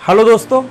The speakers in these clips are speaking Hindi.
हेलो दोस्तों,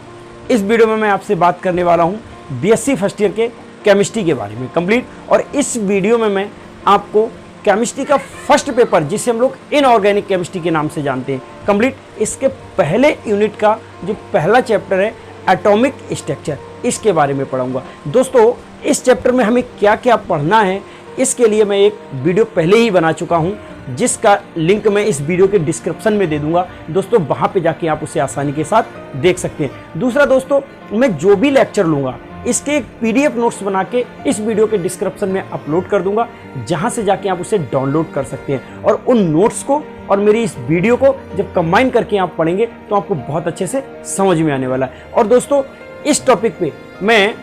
इस वीडियो में मैं आपसे बात करने वाला हूं बीएससी फर्स्ट ईयर के केमिस्ट्री के बारे में कंप्लीट। और इस वीडियो में मैं आपको केमिस्ट्री का फर्स्ट पेपर, जिसे हम लोग इनऑर्गेनिक केमिस्ट्री के नाम से जानते हैं, कंप्लीट इसके पहले यूनिट का जो पहला चैप्टर है एटॉमिक स्ट्रक्चर, इसके बारे में पढ़ाऊंगा। दोस्तों, इस चैप्टर में हमें क्या क्या पढ़ना है, इसके लिए मैं एक वीडियो पहले ही बना चुका हूं, जिसका लिंक मैं इस वीडियो के डिस्क्रिप्शन में दे दूंगा। दोस्तों, वहां पे जाके आप उसे आसानी के साथ देख सकते हैं। दूसरा दोस्तों, मैं जो भी लेक्चर लूंगा इसके एक पीडीएफ नोट्स बना के इस वीडियो के डिस्क्रिप्शन में अपलोड कर दूंगा, जहां से जाके आप उसे डाउनलोड कर सकते हैं। और उन नोट्स को और मेरी इस वीडियो को जब कंबाइन करके आप पढ़ेंगे तो आपको बहुत अच्छे से समझ में आने वाला है। और दोस्तों, इस टॉपिक पे मैं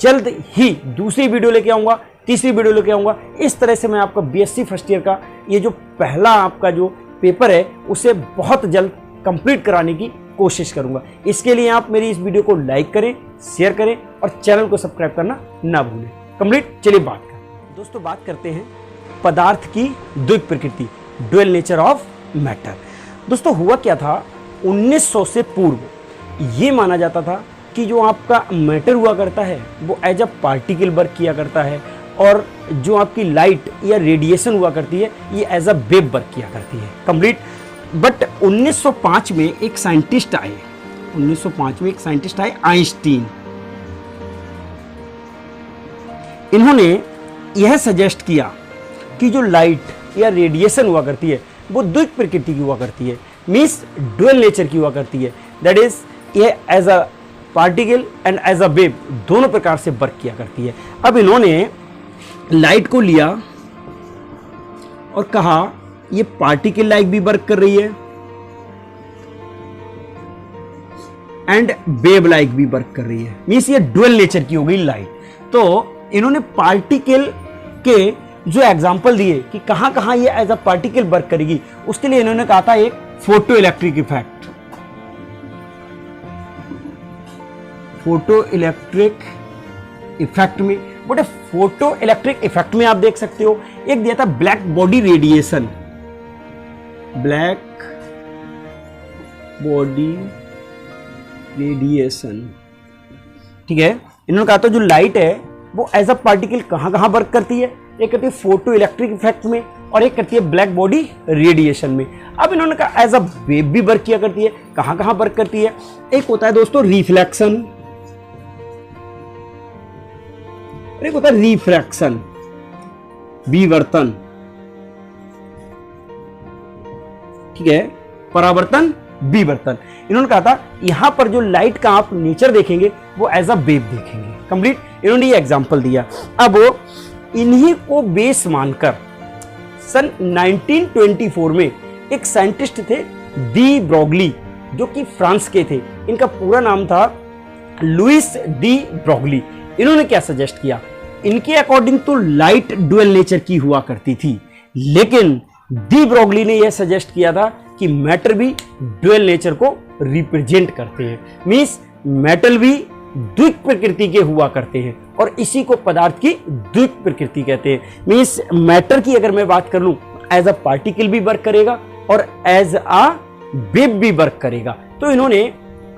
जल्द ही दूसरी वीडियो लेके आऊंगा, तीसरी वीडियो लेके आऊंगा। इस तरह से मैं आपका बीएससी फर्स्ट ईयर का ये जो पहला आपका जो पेपर है उसे बहुत जल्द कंप्लीट कराने की कोशिश करूंगा। इसके लिए आप मेरी इस वीडियो को लाइक करें, शेयर करें और चैनल को सब्सक्राइब करना ना भूलें। कंप्लीट, चलिए बात करें। दोस्तों, बात करते हैं पदार्थ की द्विक प्रकृति, ड्यूअल नेचर ऑफ मैटर। दोस्तों, हुआ क्या था, 1900 से पूर्व ये माना जाता था कि जो आपका मैटर हुआ करता है वो एज अ पार्टिकल वर्क किया करता है, और जो आपकी लाइट या रेडिएशन हुआ करती है ये एज अ वेव वर्क किया करती है कंप्लीट। बट 1905 में एक साइंटिस्ट आए, 1905 में एक साइंटिस्ट आए, आइंस्टीन। इन्होंने यह सजेस्ट किया कि जो लाइट या रेडिएशन हुआ करती है वो द्विक प्रकृति की हुआ करती है, मीन्स ड्यूअल नेचर की हुआ करती है। दैट इज ये as a particle and as a wave दोनों प्रकार से वर्क किया करती है। अब इन्होंने लाइट को लिया और कहा ये पार्टिकल लाइक भी वर्क कर रही है एंड वेव लाइक भी वर्क कर रही है, मीन्स ये ड्यूअल नेचर की हो गई लाइट। तो इन्होंने पार्टिकल के जो एग्जांपल दिए कि कहां कहां ये एज अ पार्टिकल वर्क करेगी, उसके लिए इन्होंने कहा था एक photo electric effect. Photo electric effect में, बट फोटो इलेक्ट्रिक इफेक्ट में आप देख सकते हो एक दिया था black body radiation, black body radiation, ठीक है। इन्होंने कहा था जो लाइट है वो एज अ पार्टिकल कहां कहां वर्क करती है, एक करती है फोटो इलेक्ट्रिक इफेक्ट में और एक करती है ब्लैक बॉडी रेडिएशन में। अब इन्होंने कहा एज अ वेव भी वर्क किया करती है, कहां कहां वर्क करती है। एक होता है दोस्तों रिफ्लेक्शन, एक होता है रिफ्रैक्शन, विवर्तन, ठीक है, परावर्तन, विवर्तन। इन्होंने कहा था यहां पर जो लाइट का आप नेचर देखेंगे वो एज अ वेव देखेंगे कंप्लीट। इन्होंने ये एग्जांपल दिया। अब इन्हीं को बेस मानकर सन 1924 में एक साइंटिस्ट थे डी ब्रोगली, जो कि फ्रांस के थे। इनका पूरा नाम था लुइस डी ब्रोगली। इन्होंने क्या सजेस्ट किया, इनके अकॉर्डिंग तो लाइट ड्यूअल नेचर की हुआ करती थी, लेकिन डी ब्रोगली ने यह सजेस्ट किया था कि मैटर भी ड्यूअल नेचर को रिप्रेजेंट करते हैं, मींस मेटल भी द्विक प्रकृति के हुआ करते हैं, और इसी को पदार्थ की द्विक प्रकृति कहते हैं। मींस मैटर की अगर मैं बात कर लूं, एज अ पार्टिकल भी वर्क करेगा और एज अ वेव भी वर्क करेगा। तो इन्होंने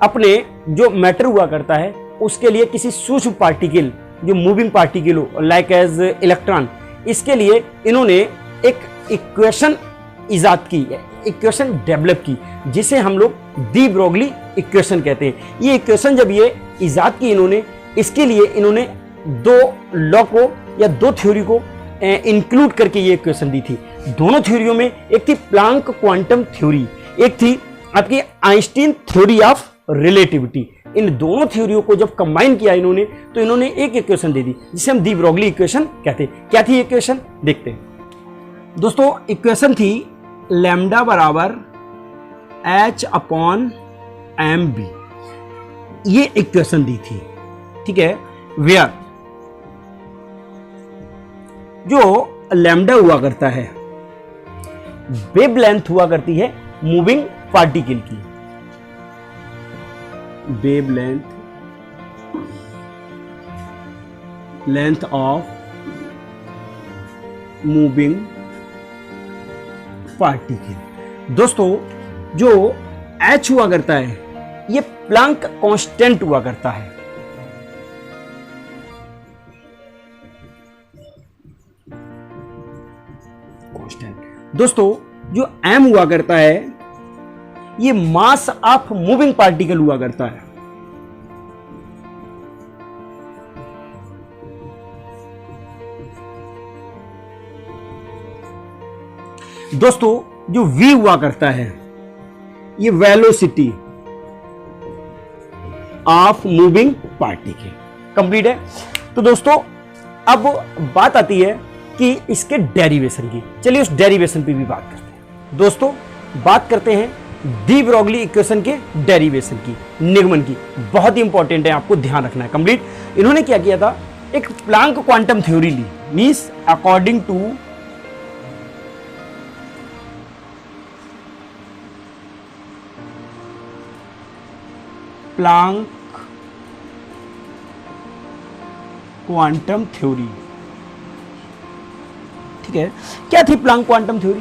अपने जो मैटर हुआ करता है उसके लिए किसी सूक्ष्म पार्टिकल, जो मूविंग पार्टिकल हो लाइक एज इलेक्ट्रॉन, इसके लिए इन्होंने एक इक्वेशन इजाद की, इक्वेशन डेवलप की, जिसे हम लोग डी ब्रोगली इक्वेशन कहते हैं। ये इक्वेशन जब ये इजाद की इन्होंने, इसके लिए इन्होंने दो लॉ को या दो थ्योरी को इंक्लूड करके ये इक्वेशन दी थी। दोनों थ्योरियों में एक थी प्लांक क्वांटम थ्योरी, एक थी आपकी आइंस्टीन थ्योरी ऑफ रिलेटिविटी। इन दोनों थ्योरियों को जब कंबाइन किया इन्होंने, तो इन्होंने एक इक्वेशन दे दी जिसे हम डी ब्रोगली इक्वेशन कहते हैं। क्या थी इक्वेशन, देखते हैं। दोस्तों, इक्वेशन थी लैम्डा बराबर एच अपॉन एम बी, ये इक्वेशन दी थी, ठीक है। वेयर जो लैम्डा हुआ करता है, वेव लेंथ हुआ करती है मूविंग पार्टिकल की, wave length of moving particle. दोस्तों, जो H हुआ करता है ये प्लांक कांस्टेंट हुआ करता है। कांस्टेंट दोस्तों, जो m हुआ करता है ये मास ऑफ मूविंग पार्टिकल हुआ करता है। दोस्तों, जो v हुआ करता है ये velocity of moving particle. Complete है। तो दोस्तों, अब बात आती है कि इसके डेरिवेशन की। चलिए उस डेरिवेशन पे भी बात करते हैं। दोस्तों, बात करते हैं डी ब्रोगली इक्वेशन के डेरिवेशन की, निगमन की। बहुत ही इंपॉर्टेंट है, आपको ध्यान रखना है। कंप्लीट। इन्होंने क्या किया था, एक प्लांक क्वांटम थ्योरी ली। Means according to Planck quantum theory. ठीक है, क्या थी प्लांक क्वांटम थ्योरी?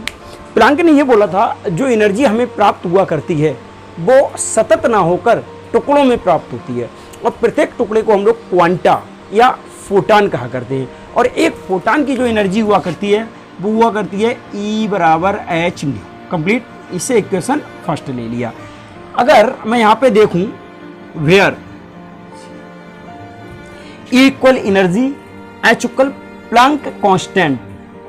प्लांक ने यह बोला था जो एनर्जी हमें प्राप्त हुआ करती है वो सतत ना होकर टुकड़ों में प्राप्त होती है, और प्रत्येक टुकड़े को हम लोग क्वांटा या फोटान कहा करते हैं। और एक फोटान की जो एनर्जी हुआ करती है वो हुआ करती है E बराबर h न्यू। कंप्लीट। इसे इक्वेशन फर्स्ट ले लिया। अगर मैं यहां पे देखूं where E equal energy, h equal Planck constant,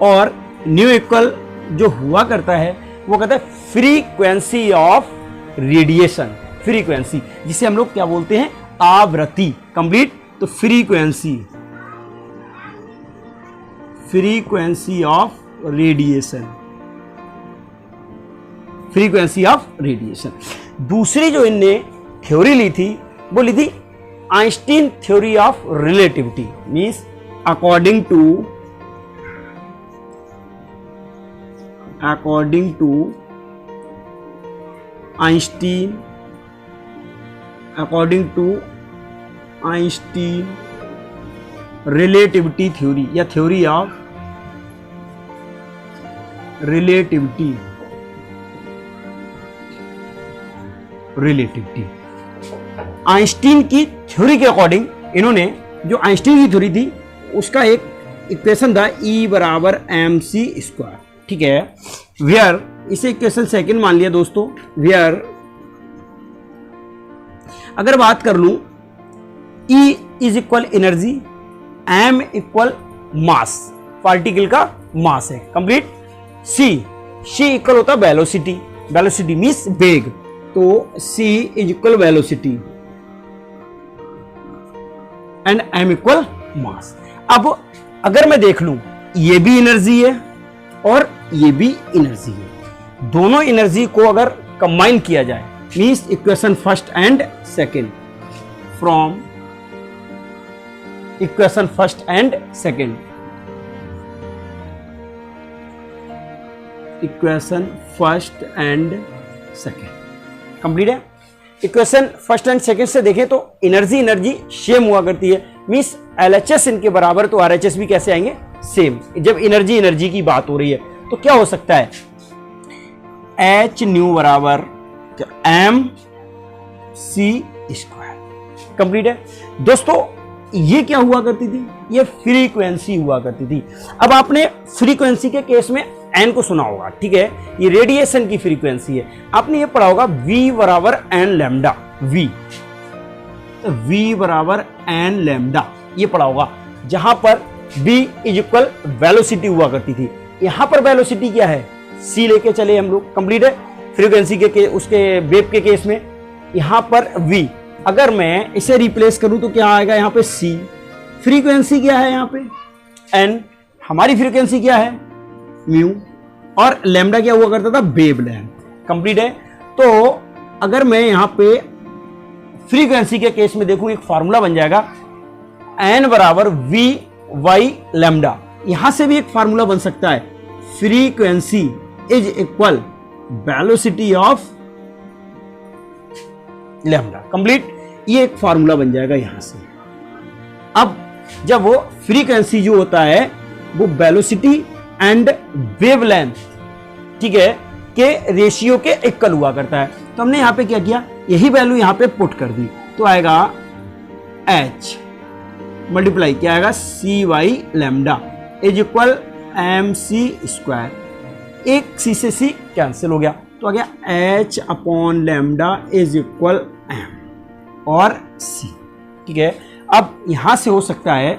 और न्यू इक्वल जो हुआ करता है वो कहता है फ्रीक्वेंसी ऑफ रेडिएशन। फ्रीक्वेंसी जिसे हम लोग क्या बोलते हैं, आवृत्ति। कंप्लीट। तो frequency of radiation. Frequency of radiation. दूसरी जो इनने थ्योरी ली थी वो ली थी Einstein theory of relativity. Means according to Einstein relativity theory या थ्योरी ऑफ रिलेटिविटी। आइंस्टीन की थ्योरी के अकॉर्डिंग इन्होंने, जो आइंस्टीन की थ्योरी थी उसका एक इक्वेशन था E बराबर mc स्क्वायर। ठीक है, वेयर इसे इक्वेशन सेकंड मान लिया दोस्तों। वेयर अगर बात कर लूं E is equal energy, m equal mass, particle का मास है। कंप्लीट। C इक्वल होता वेलोसिटी। वेलोसिटी मींस वेग, तो C is equal velocity and m equal मास। अब अगर मैं देख लूं ये भी एनर्जी है और ये भी एनर्जी है, दोनों एनर्जी को अगर कंबाइन किया जाए means equation first and second, from equation first and second, equation first and second. Complete है। इक्वेशन फर्स्ट एंड सेकंड से देखें तो एनर्जी सेम हुआ करती है। मींस LHS इनके बराबर, तो RHS भी कैसे आएंगे, सेम। जब एनर्जी की बात हो रही है तो क्या हो सकता है, H न्यू बराबर m c स्क्वायर। कंप्लीट है दोस्तों। ये क्या हुआ करती थी, ये फ्रीक्वेंसी हुआ करती थी। अब आपने फ्रीक्वेंसी के केस में n को सुना होगा। ठीक है, ये रेडिएशन की फ्रीक्वेंसी है। आपने ये पढ़ा होगा v बराबर n लैम्डा। v बराबर n लैम्डा ये पढ़ा होगा, जहां पर v इज इक्वल वेलोसिटी हुआ करती थी। यहां पर वेलोसिटी क्या है, c लेके चले हम लोग। कंप्लीट है। फ्रीक्वेंसी के उसके वेव के केस में यहां पर v, अगर मैं इसे रिप्लेस करूं तो क्या आएगा, यहां पे c। फ्रीक्वेंसी क्या है यहां पे n, हमारी फ्रीक्वेंसी क्या है म्यू, और लैम्डा क्या हुआ करता था, वेवलेंथ। कंप्लीट है। तो अगर मैं यहां पे फ्रीक्वेंसी के केस में देखूं, एक फार्मूला बन जाएगा n बराबर v वाई लैम्डा। यहां से भी एक फार्मूला बन सकता है, frequency is equal velocity of lambda. Complete. ये एक फार्मूला बन जाएगा यहां से। अब जब वो फ्रीक्वेंसी जो होता है वो वेलोसिटी एंड वेवलेंथ, ठीक है, के रेशियो के इक्वल हुआ करता है। तो हमने यहां पे क्या किया, यही वैल्यू यहां पे पुट कर दी तो आएगा h मल्टीप्लाई क्या आएगा cy lambda is equal mc²। एक c से c कैंसिल हो गया तो आ गया h upon lambda is equal m और c। ठीक है, अब यहां से हो सकता है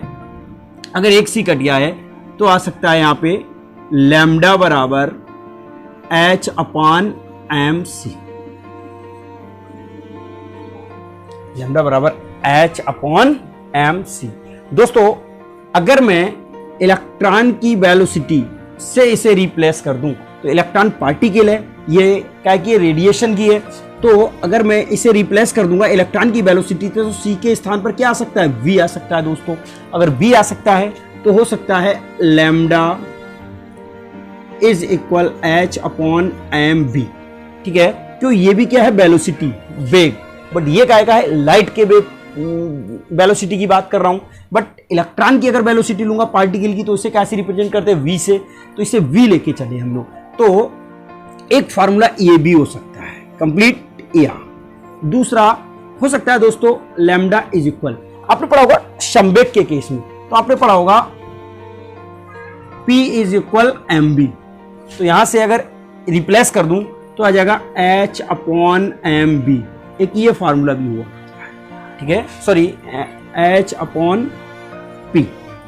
अगर एक c कट गया है तो आ सकता है यहां पे लैम्डा बराबर h upon M C, lambda बराबर h अपॉन एम सी। दोस्तों अगर मैं इलेक्ट्रॉन की वेलोसिटी से इसे रिप्लेस कर दूं तो इलेक्ट्रॉन पार्टिकल है, ये क्या की रेडिएशन की है, तो अगर मैं इसे रिप्लेस कर दूंगा इलेक्ट्रॉन की वेलोसिटी तो c के स्थान पर क्या आ सकता है v आ सकता है। दोस्तों अगर v आ सकता है तो हो सकता है lambda is equal h upon M B. ठीक है, तो ये भी क्या है वेलोसिटी वेग, बट ये क्या है लाइट के वेग वेलोसिटी की बात कर रहा हूं, बट इलेक्ट्रॉन की अगर वेलोसिटी लूंगा पार्टिकल की तो इसे कैसे रिप्रेजेंट करते हैं v से, तो इसे v लेके चले हम लोग, तो एक फार्मूला ये भी हो सकता है कंप्लीट या दूसरा हो सकता है दोस्तों लैम्डा इज इक्वल, आपने पढ़ा होगा संवेग के केस में, तो आपने पढ़ा होगा P is equal M B, तो यहां से अगर रिप्लेस कर दूं तो आ जाएगा h अपॉन एम बी, एक ये फार्मूला भी हुआ। ठीक है, सॉरी h अपॉन पी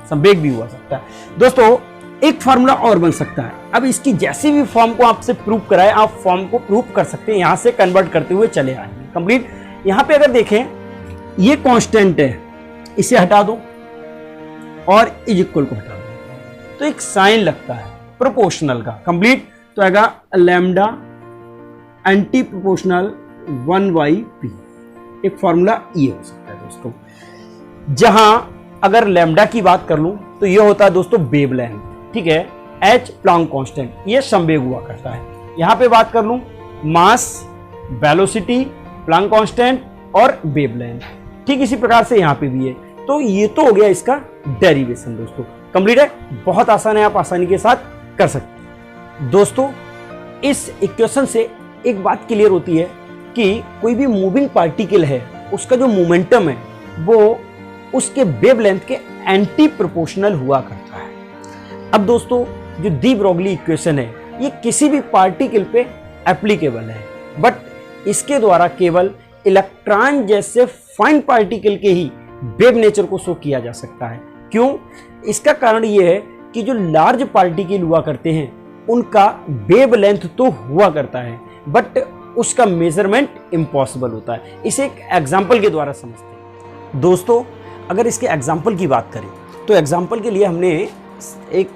संवेग भी हुआ सकता है। दोस्तों एक फार्मूला और बन सकता है, अब इसकी जैसी भी फॉर्म को आपसे प्रूव कराए आप फॉर्म को प्रूव कर सकते हैं, यहां से कन्वर्ट करते हुए चले आएंगे कंप्लीट। यहां पे अगर देखें ये कांस्टेंट है, इसे हटा दो और इज इक्वल को हटा दो तो एक साइन लगता है प्रोपोर्शनल का कंप्लीट, तो आएगा लैम्डा एंटी प्रोपोर्शनल 1/p, एक फॉर्मूला ये हो सकता है दोस्तों। जहां अगर लैम्डा की बात कर लूं तो ये होता है दोस्तों वेवलेंथ, ठीक है, h प्लैंक कांस्टेंट, ये संवेग हुआ करता है। यहां पे बात कर लूं मास, वेलोसिटी, प्लैंक कांस्टेंट और वेवलेंथ, ठीक इसी प्रकार से यहां पे भी है। तो ये तो हो गया इसका डेरिवेशन दोस्तों, कंप्लीट है, बहुत आसान है, आप आसानी के साथ कर सकते हैं। दोस्तों इस इक्वेशन से एक बात क्लियर होती है कि कोई भी मूविंग पार्टिकल है उसका जो मोमेंटम है वो उसके वेवलेंथ के एंटी प्रोपोर्शनल हुआ करता है। अब दोस्तों जो डी ब्रोगली इक्वेशन है ये किसी भी पार्टिकल पे एप्लीकेबल है, बट इसके द्वारा केवल इलेक्ट्रॉन जैसे फाइन पार्टिकल के ही वेव नेचर को शो किया जा सकता है। क्यों? इसका कारण ये है कि जो लार्ज पार्टिकल हुआ करते हैं उनका वेवलेंथ तो हुआ करता है बट उसका मेजरमेंट इम्पॉसिबल होता है। इसे एक एग्जाम्पल के द्वारा समझते हैं। दोस्तों अगर इसके एग्जाम्पल की बात करें तो एग्जाम्पल के लिए हमने एक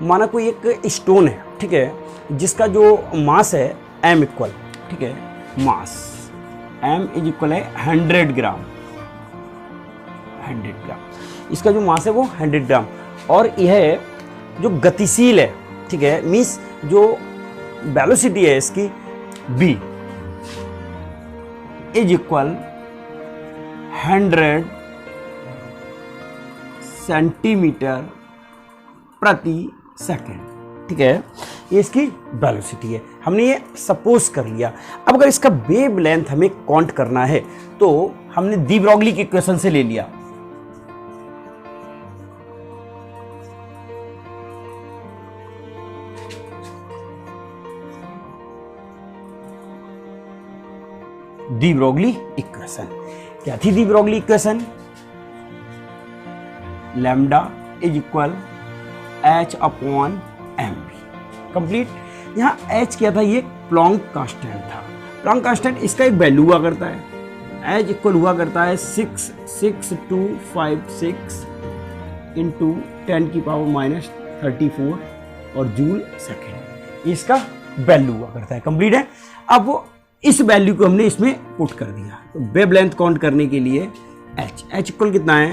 माना कोई एक स्टोन है, ठीक है, जिसका जो मास है m इक्वल, ठीक है, मास m इज इक्वल है 100 ग्राम, 100 ग्राम, इसका जो मास है वो 100 ग्राम, और यह जो गतिशील है, ठीक है, मीन्स जो वेलोसिटी है इसकी v इज इक्वल 100 सेंटीमीटर प्रति सेकेंड, ठीक है, ये इसकी वेलोसिटी है। हमने ये सपोज कर लिया। अब अगर इसका वेव लेंथ हमें काउंट करना है तो हमने डी ब्रोगली की इक्वेशन से ले लिया। डी ब्रोगली इक्वेशन क्या थी? De Broglie equation lambda is equal h upon M B, complete. यहाँ h क्या था? ये प्लैंक कांस्टेंट था। प्लैंक कांस्टेंट इसका एक वैल्यू हुआ करता है, h इक्वल हुआ करता है 66256 इंटू 10⁻34 और जूल सेकेंड, इसका वैल्यू हुआ करता है, कंप्लीट है। अब वो इस वैल्यू को हमने इसमें पुट कर दिया, तो वेव लेंथ काउंट करने के लिए h इक्वल कितना है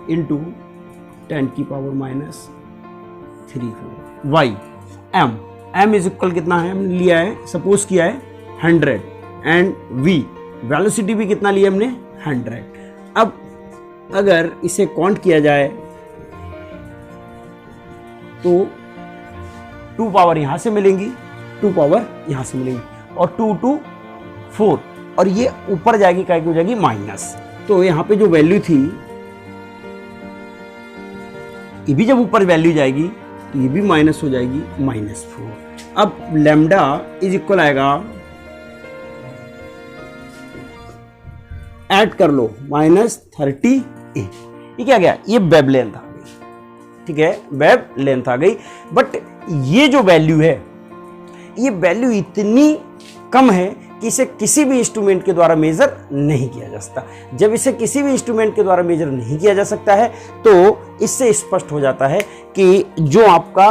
into 10⁻34 y m is equal कितना है हमने लिया है, सपोज किया है 100 एंड v वेलोसिटी भी कितना लिया हमने 100। अब अगर इसे काउंट किया जाए तो 2 पावर यहां से मिलेंगी 2 पावर यहाँ से मिलेगी और 2 2 4 और ये ऊपर जाएगी, क्या हो जाएगी माइनस। तो यहाँ पे जो वैल्यू थी ये भी जब ऊपर वैल्यू जाएगी तो ये भी माइनस हो जाएगी -4। अब लैम्डा इज इक्वल आएगा, ऐड कर लो -30A। ये क्या गया, ये वेब लेंथ आ गई, ठीक है, वेब लेंथ आ गई। बट ये जो वैल्यू है, ये वैल्यू इतनी कम है कि इसे किसी भी इंस्ट्रूमेंट के द्वारा मेजर नहीं किया जा सकता। जब इसे किसी भी इंस्ट्रूमेंट के द्वारा मेजर नहीं किया जा सकता है तो इससे स्पष्ट हो जाता है कि जो आपका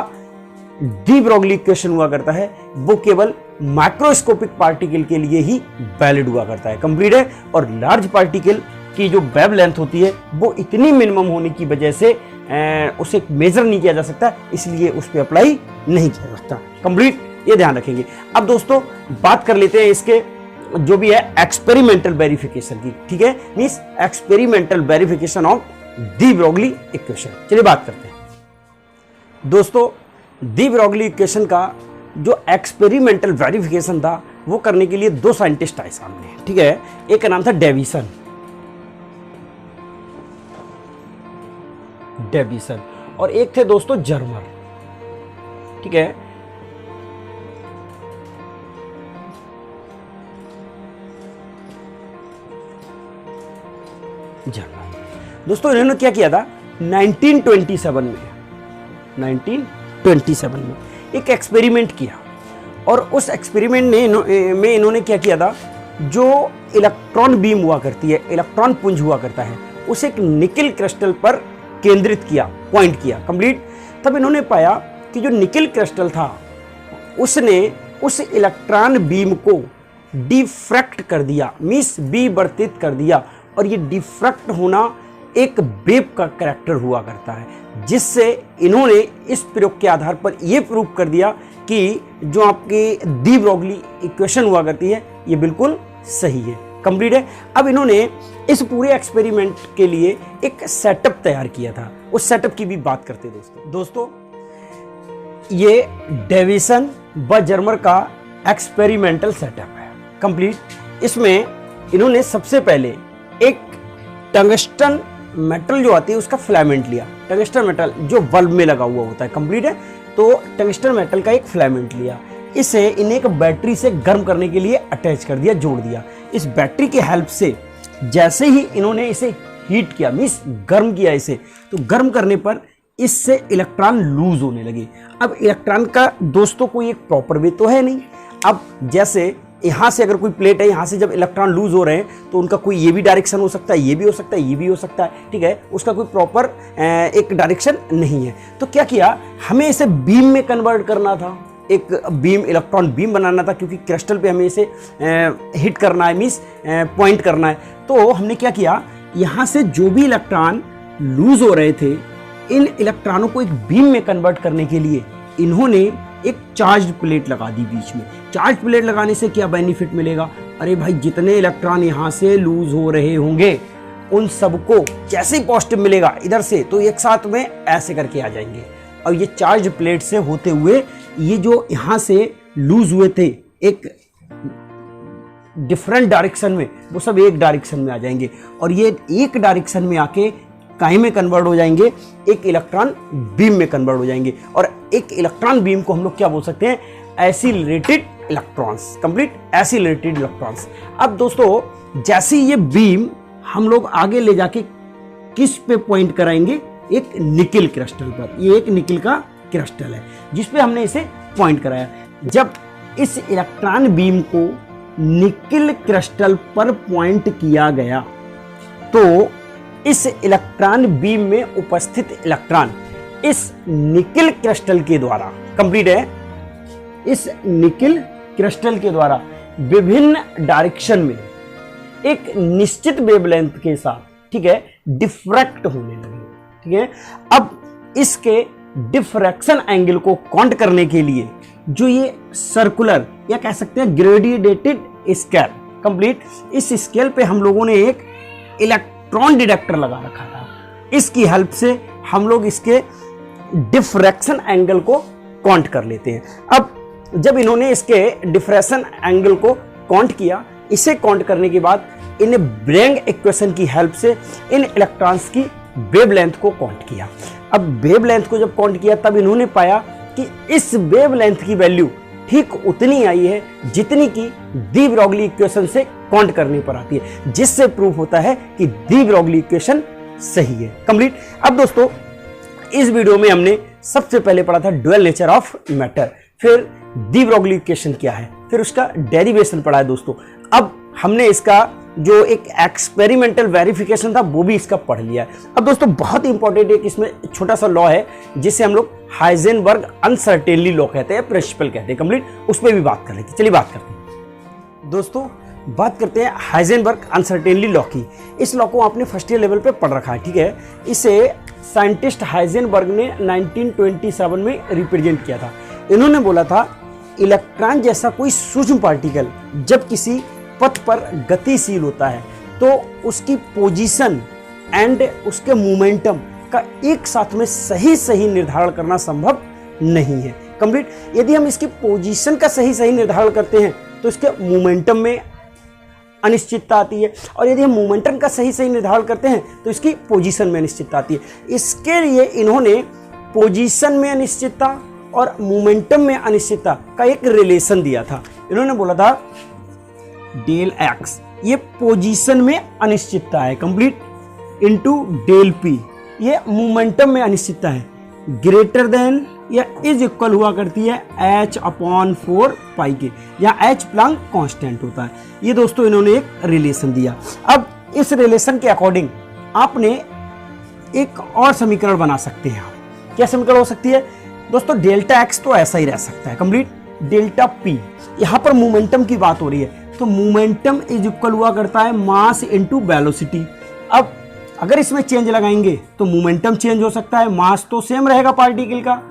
डी ब्रोगली इक्वेशन हुआ करता है वो केवल माइक्रोस्कोपिक पार्टिकल के लिए ही वैलिड हुआ करता है, कंप्लीट है। और लार्ज पार्टिकल की जो वेव लेंथ होती है वो इतनी मिनिमम होने की वजह से उसे मेजर नहीं किया जा सकता, इसलिए उस पर अप्लाई नहीं किया जा सकता, कंप्लीट, ये ध्यान रखेंगे। अब दोस्तों बात कर लेते हैं इसके जो भी है एक्सपेरिमेंटल वेरिफिकेशन की, ठीक है, means experimental verification of D Broglie equation. चलिए बात करते हैं दोस्तों। डी ब्रोगली इक्वेशन का जो एक्सपेरिमेंटल वेरिफिकेशन था वो करने के लिए 2 साइंटिस्ट आए सामने, ठीक है। एक का नाम था डेविसन और एक थे दोस्तों जर्मर, ठीक है। जर्मन दोस्तों, इन्होंने क्या किया था 1927 में एक एक्सपेरिमेंट किया और उस एक्सपेरिमेंट में इन्होंने क्या किया था, जो इलेक्ट्रॉन बीम हुआ करती है, इलेक्ट्रॉन पुंज हुआ करता है, उसे एक निकिल क्रिस्टल पर केंद्रित किया, पॉइंट किया, कंप्लीट। तब इन्होंने पाया कि जो निकिल क्रिस्टल था उसने उस इलेक्ट्रॉन बीम को डिफ्रैक्ट कर दिया, मींस विवर्तित कर दिया। और ये डिफ्रैक्ट होना एक वेव का कैरेक्टर हुआ करता है, जिससे इन्होंने इस प्रयोग के आधार पर यह प्रूव कर दिया कि जो आपकी डी ब्रोगली इक्वेशन हुआ करती है ये बिल्कुल सही है, कंप्लीट है। अब इन्होंने इस पूरे एक्सपेरिमेंट के लिए एक सेटअप तैयार किया था, उस सेटअप की भी बात करते हैं दोस्तों। ये डेविसन व जर्मर का एक्सपेरिमेंटल सेटअप है, कंप्लीट। इसमें इन्होंने सबसे पहले एक टंगस्टन मेटल जो आती है उसका फिलामेंट लिया, टंगस्टन मेटल जो बल्ब में लगा हुआ होता है, कंप्लीट है। तो टंगस्टन मेटल का एक फिलामेंट लिया, इसे इन्हें एक बैटरी से गर्म करने के लिए अटैच कर दिया, जोड़ दिया। इस बैटरी के हेल्प से जैसे ही इन्होंने इसे हीट किया, मींस गर्म किया इसे, तो गर्म करने पर इससे इलेक्ट्रॉन लूज होने लगे। अब इलेक्ट्रॉन का दोस्तों कोई एक प्रॉपर वे तो है नहीं। अब जैसे यहाँ से अगर कोई प्लेट है, यहाँ से जब इलेक्ट्रॉन लूज हो रहे हैं तो उनका कोई ये भी डायरेक्शन हो सकता है, ये भी हो सकता है, ये भी हो सकता है, ठीक है, उसका कोई प्रॉपर एक डायरेक्शन नहीं है। तो क्या किया, हमें इसे बीम में कन्वर्ट करना था, एक बीम, इलेक्ट्रॉन बीम बनाना था, क्योंकि क्रिस्टल पे हमें इसे हिट करना है, मींस पॉइंट करना है। तो हमने क्या किया, यहाँ से जो भी इलेक्ट्रॉन लूज हो रहे थे, इन इलेक्ट्रॉनों को एक बीम में कन्वर्ट करने के लिए इन्होंने एक चार्ज प्लेट लगा दी बीच में। चार्ज प्लेट लगाने से क्या बेनिफिट मिलेगा, अरे भाई जितने इलेक्ट्रॉन यहाँ से लूज हो रहे होंगे उन सबको जैसे ही पॉजिटिव मिलेगा इधर से, तो एक साथ में ऐसे करके आ जाएंगे। और ये चार्ज प्लेट से होते हुए ये जो यहाँ से लूज हुए थे एक डिफरेंट डायरेक्शन में, वो सब एक डायरेक्शन में आ जाएंगे और ये एक डायरेक्शन में आके काहे में कन्वर्ट हो जाएंगे, एक इलेक्ट्रॉन बीम में कन्वर्ट हो जाएंगे। और एक इलेक्ट्रॉन बीम को हम लोग क्या बोल सकते हैं, accelerated electrons, complete accelerated electrons. अब दोस्तों जैसे ये बीम हम लोग आगे ले जाके किस पे पॉइंट कराएंगे, एक निकिल क्रिस्टल पर। ये एक निकिल का क्रिस्टल है जिसपे हमने इसे पॉइंट कराया। जब इस इलेक्ट्रॉन बीम को निकिल क्रिस्टल पर पॉइंट किया गया तो इस इलेक्ट्रॉन बीम में उपस्थित इलेक्ट्रॉन इस निकिल क्रिस्टल के द्वारा, कंप्लीट है, इस निकिल क्रिस्टल के द्वारा विभिन्न डायरेक्शन में एक निश्चित वेवलेंथ के साथ, ठीक है, डिफ्रैक्ट होने लगे, ठीक है। अब इसके डिफ्रैक्शन एंगल को काउंट करने के लिए जो ये सर्कुलर या कह सकते हैं ग्रेडिएटेड स्केल, कंप्लीट, इस स्केल पे हम लोगों ने एक इलेक्ट्रॉन डिटेक्टर लगा रखा था। इसकी हेल्प से हम लोग इसके डिफ्रैक्शन एंगल को काउंट कर लेते हैं। अब जब इन्होंने इसके डिफ्रेक्शन एंगल को काउंट किया, इसे काउंट करने के बाद इन्हें ब्रेंग इक्वेशन की हेल्प से इन इलेक्ट्रॉन्स की वेवलेंथ को काउंट किया। अब वेवलेंथ को जब काउंट किया तब इन्होंने पाया कि इस वेवलेंथ की वैल्यू ठीक उतनी आई है जितनी की डी ब्रोगली इक्वेशन से काउंट करने पर आती है, जिससे प्रूफ होता है कि डी ब्रोगली इक्वेशन सही है। कंप्लीट। अब दोस्तों इस वीडियो में हमने सबसे पहले पढ़ा था ड्यूअल नेचर ऑफ मैटर, फिर डी ब्रोगली इक्वेशन क्या है, फिर उसका डेरिवेशन पढ़ा है दोस्तों। अब हमने इसका जो एक एक्सपेरिमेंटल वेरिफिकेशन था वो भी इसका पढ़ लिया है। अब दोस्तों बहुत इंपॉर्टेंट एक इसमें छोटा सा लॉ है जिसे हम लोग हाइजेनबर्ग अनसर्टेनली लॉ कहते हैं, प्रिंसिपल कहते हैं। कंप्लीट। उस पर भी बात कर लेते हैं। चलिए बात करते हैं दोस्तों, बात करते हैं हाइजेनबर्ग अनसर्टेनली लॉ की। इस लॉ को आपने फर्स्ट ईयर लेवल पे पढ़ रखा है, ठीक है। इसे साइंटिस्ट हाइजेनबर्ग ने 1927 में रिप्रेजेंट किया था। इन्होंने बोला था इलेक्ट्रॉन जैसा कोई सूक्ष्म पार्टिकल जब किसी पथ पर गतिशील होता है तो उसकी पोजीशन एंड उसके मोमेंटम का एक साथ में सही निर्धारण करना संभव नहीं है। कंप्लीट। यदि हम इसकी पोजीशन का सही निर्धारण करते हैं तो इसके मोमेंटम में अनिश्चितता आती है, और यदि हम मोमेंटम का सही निर्धारण करते हैं तो इसकी पोजीशन में अनिश्चितता आती है। इसके लिए इन्होंने पोजीशन में अनिश्चितता और मोमेंटम में अनिश्चितता का एक रिलेशन दिया था। इन्होंने बोला था डेल एक्स ये पोजीशन में अनिश्चितता है, कंप्लीट, इनटू डेल पी ये मोमेंटम में अनिश्चितता है, ग्रेटर देन या इज इक्वल हुआ करती है h/4 पाई के, यहाँ h प्लैंक कांस्टेंट होता है। ये दोस्तों इन्होंने एक रिलेशन दिया। अब इस रिलेशन के अकॉर्डिंग आपने एक और समीकरण बना सकते हैं। क्या समीकरण हो सकती है दोस्तों? डेल्टा एक्स तो ऐसा ही रह सकता है, कंप्लीट, डेल्टा पी, यहाँ पर मोमेंटम की बात हो रही है तो मोमेंटम इज इक्वल हुआ करता है मास इनटू वेलोसिटी। अब अगर इसमें चेंज लगाएंगे तो मोमेंटम चेंज हो सकता है, मास तो सेम रहेगा पार्टिकल का,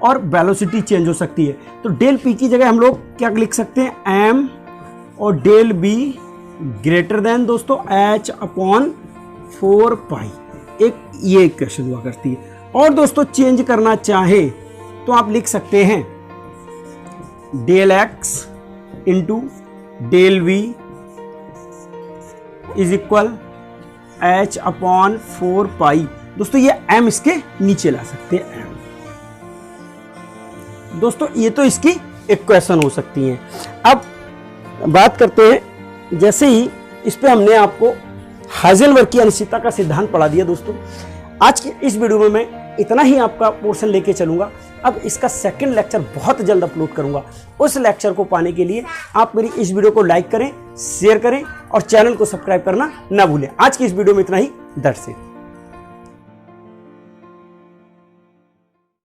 और वेलोसिटी चेंज हो सकती है। तो डेल पी की जगह हम लोग क्या लिख सकते हैं, एम, और डेल बी ग्रेटर देन दोस्तों h/4 पाई, एक ये इक्वेशन हुआ करती है। और दोस्तों चेंज करना चाहे तो आप लिख सकते हैं del X into del V is equal h/4 pi. दोस्तों ये m इसके नीचे ला सकते हैं, m। दोस्तों ये तो इसकी इक्वेशन हो सकती है। अब बात करते हैं, जैसे ही इस पे हमने आपको हाइजेनबर्ग की अनिश्चितता का सिद्धांत पढ़ा दिया दोस्तों। आज के इस वीडियो में मैं इतना ही आपका पोर्शन लेके चलूंगा। अब इसका सेकंड लेक्चर बहुत जल्द अपलोड करूंगा। उस लेक्चर को पाने के लिए आप मेरी इस वीडियो को लाइक करें, शेयर करें और चैनल को सब्सक्राइब करना ना भूलें। आज की इस वीडियो में इतना ही। That's it.